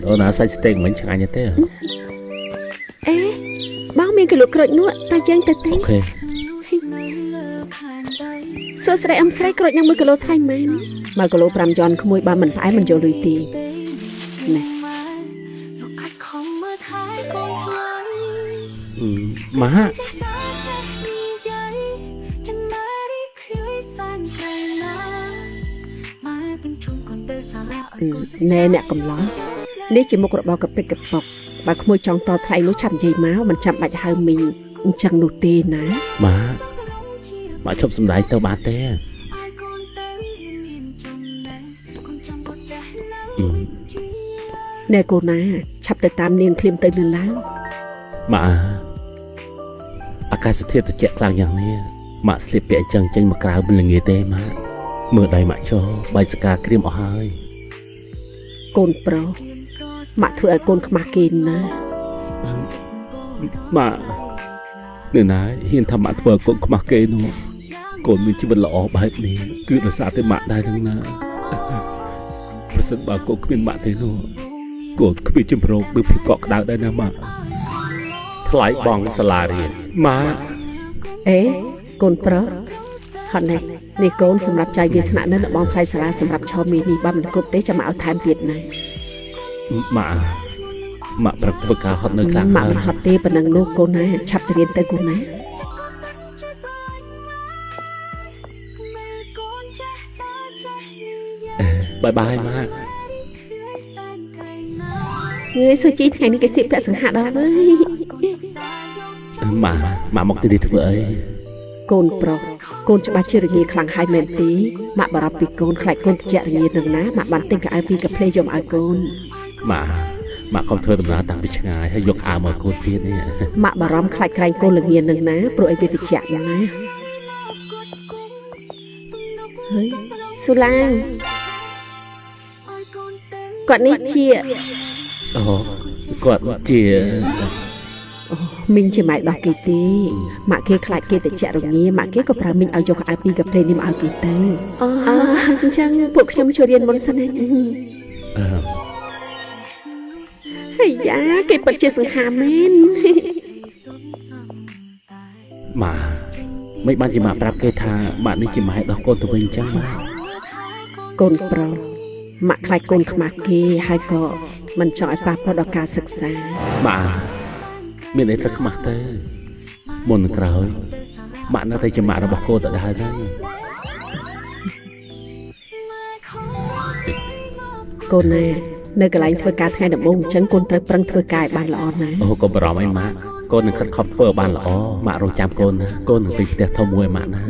អូនសាច់ស្តេកមិនឆ្ងាញ់ទេអេបងមានគីឡូក្រូចនោះតែយើងទៅទេអូខេសួស្ដីអ៊ំស្រីក្រូចនឹង1គីឡូថ្លៃមែន1គីឡូ5យន់ក្មួយបើមិនផ្អែមមិនយកលុយទេណែម៉ាណែអ្នកកំឡោះនេះជាមុខរបរកពិកកប៉ុកបើក្មួយចង់តថ្លៃនោះឆាប់និយាយមកមិនចាំបាច់ហៅមីងអញ្ចឹងនោះទេណាម៉ាឈប់សំដែងទៅបានទេណែកូនណាឆាប់ទៅតាមនាងឃ្លាមទៅលឿនឡើងម៉ាអាកាសធាតុត្រជាក់ខ្លាំងយ៉ាងនេះម៉ាក់ស្លៀកពាក់អញ្ចឹងចេញមកក្រៅមិនល្ងាទេម៉ាមើលដៃម៉ាក់ចោបាយសកាក្រៀមអស់ហើយកូនប្រុសម៉ាក់ធ្វើឲ្យកូនខ្មាស់គេណាម៉ាក់នៅណាហ៊ានថាម៉ាក់ធ្វើឲ្យកូនខ្មាស់គេនោះកូនមានជីវិតល្អបែបនេះគឺដោយសារតែម៉ាក់ដែរហ្នឹងណាប្រសិនបើកូនគ្មានម៉ាក់ទេនោះកូនគ្មានជំរងឬភាពកក់ក្ដៅដែរណាម៉ាក់ថ្លៃបងសាលារៀនម៉ាក់អេកូនប្រុសហត់នេះកូនសម្រាប់ចាយវាសនានៅបងថ្លៃសាលាសម្រាប់ឆោមីនេះបើមិនគ្រប់ទេចាំមកឲ្យថែមទៀតណាម៉ាក់ប្រឹកធ្វើការហត់នៅខ្លាំងម៉ាក់ហត់ទេប៉ុណ្ណឹងនោះកូនណាឆាប់ទៅរៀនទៅកូនណាបាយបាយម៉ាក់ងាយសុជីថ្ងៃនេះគេសិប្រាក់សង្ហាដល់អើយម៉ាក់មកទីនេះធ្វើអីកូនប្រុសកូនច្បាស់ជារងាខ្លាំងហើយមែនទេម៉ាក់បារម្ភពីកូនខ្លាចកូនត្រជាក់រងានឹងណាម៉ាក់បានទិញកៅអៅពីកាផ្លេយកឲ្យកូនម៉ាក់កុំធ្វើដំណើរតាំងពីឆ្ងាយហើយយកអាវមកកូនទៀតនេះម៉ាក់បារម្ភខ្លាចក្រែងកូនរងានឹងណាព្រោះអីវាត្រជាក់យ៉ាងណាហើយស៊ូឡាងគាត់នេះជាអូគាត់ជាមីងជាម៉ែដោះគេទេម៉ាក់គេខ្លាចគេត្រជាក់រងាម៉ាក់គេក៏ប្រើមីងឲ្យយកកៅអៅពីកាផ្លេនេះមកឲ្យគេទៅអញ្ចឹងពួកខ្ញុំជួយរៀនមុនសិនណាហើយយ៉ាគេពិតជាសង្ហាមែនម៉ាមិនបានជាម៉ាក់ប្រាប់គេថាម៉ាក់នេះជាម៉ែដោះកូនទៅវិញអញ្ចឹងម៉ាកូនប្រុសម៉ាក់ខ្លាចកូនខ្មាស់គេហើយក៏មិនចង់ឲ្យប៉ះពាល់ដល់ការសិក្សាម៉ាមានអីត្រូវខ្មាស់ទៅមុនក្រោយម៉ាក់នៅតែជាម៉ាក់របស់កូនដដែលហ្នឹងកូនណានៅកន្លែងធ្វើការថ្ងៃដំបូងអញ្ចឹងកូនត្រូវប្រឹងធ្វើការឲ្យបានល្អណាអូកុំបារម្ភអីម៉ាក់កូននឹងខិតខំធ្វើឲ្យបានល្អម៉ាក់រងចាំកូនណាកូននឹងទៅផ្ទះធំមួយម៉ាក់ណា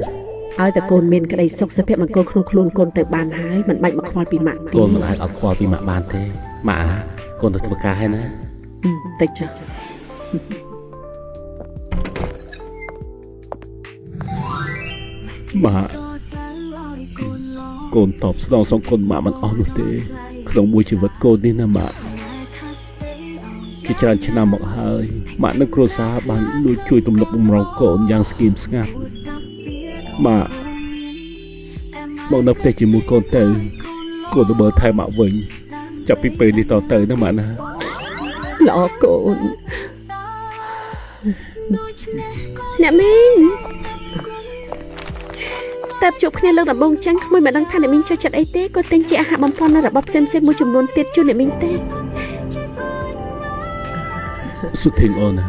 ឲ្យតែកូនមានក្តីសុខសុភមង្គលក្នុងខ្លួនកូនទៅបានហើយមិនបាច់មកខ្វល់ពីម៉ាក់ទេកូនមិនអាចអត់ខ្វល់ពីម៉ាក់បានទេម៉ាក់កូនទៅធ្វើការហើយណាតិចចាម៉ាក់កូនតបស្នងសងគុណម៉ាក់មិនអស់នោះទេក្នុងមួយជីវិតកូននេះណាម៉ាក់ជាច្រើនឆ្នាំមកហើយម៉ាក់និងគ្រួសារបានជួយទំនុកបំរុងកូនយ៉ាងស្ងៀមស្ងាត់ម៉ាក់មកនៅផ្ទះជាមួយកូនទៅកូនទៅមើលថែម៉ាក់វិញចាប់ពីពេលនេះតទៅណាម៉ាក់ណាល្អកូនអ្នកមីងតែជួបគ្នាលើកដំបងចឹងក្មួយមិនដឹងថាអ្នកមីងចូលចិត្តអីទេក៏ទិញជាអាហារបំផុននៅរបបផ្សេងមួយចំនួនទៀតជូនអ្នកមីងទេសុធីងអូនណា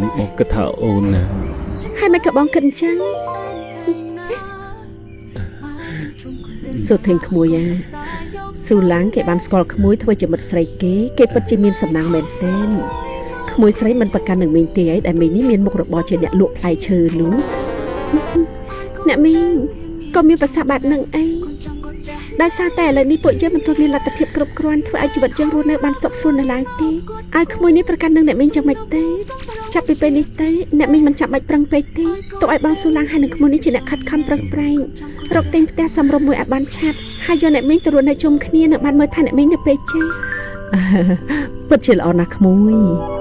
នេះបងគិតថាអូនណាហើយមិនក៏បងគិតអញ្ចឹងសុធីងក្មួយស៊ូឡាងគេបានស្គាល់ក្មួយធ្វើជាមិត្តស្រីគេពិតជាមានសំណាងមែនទែនក្មួយស្រីមិនប្រកាន់នឹងមីងទេឯដែលមីងនេះមានមុខរបរជាអ្នកលក់ផ្លែឈើនោះអ្នកមីងក៏មានប្រសាសន៍បែបហ្នឹងអីដោយសារតែឥឡូវនេះពួកយើងមិនទាន់មានលទ្ធភាពគ្រប់គ្រាន់ធ្វើឲ្យជីវិតយើងរស់នៅបានសុខស្រួលនៅឡើយទេឲ្យក្មួយនេះប្រកាន់នឹងអ្នកមីងយ៉ាងម៉េចទេចាប់ពីពេលនេះទៅអ្នកមីងមិនចាំបាច់ប្រឹងពេកទេទោះឲ្យបងស៊ូឡាងហើយនឹងក្មួយនេះជាអ្នកខិតខំប្រឹងប្រែងរកទិញផ្ទះសំរុំមួយឲ្យបានឆាប់ហើយយកអ្នកមីងទៅរស់នៅជុំគ្នានឹងបានមើលថាអ្នកមីងនៅពេលចាស់ពិតជាល្អណាស់ក្មួយ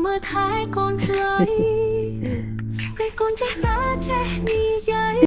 មើលថែកូនខ្លីពេលកូនចេះតាចេះនិយាយ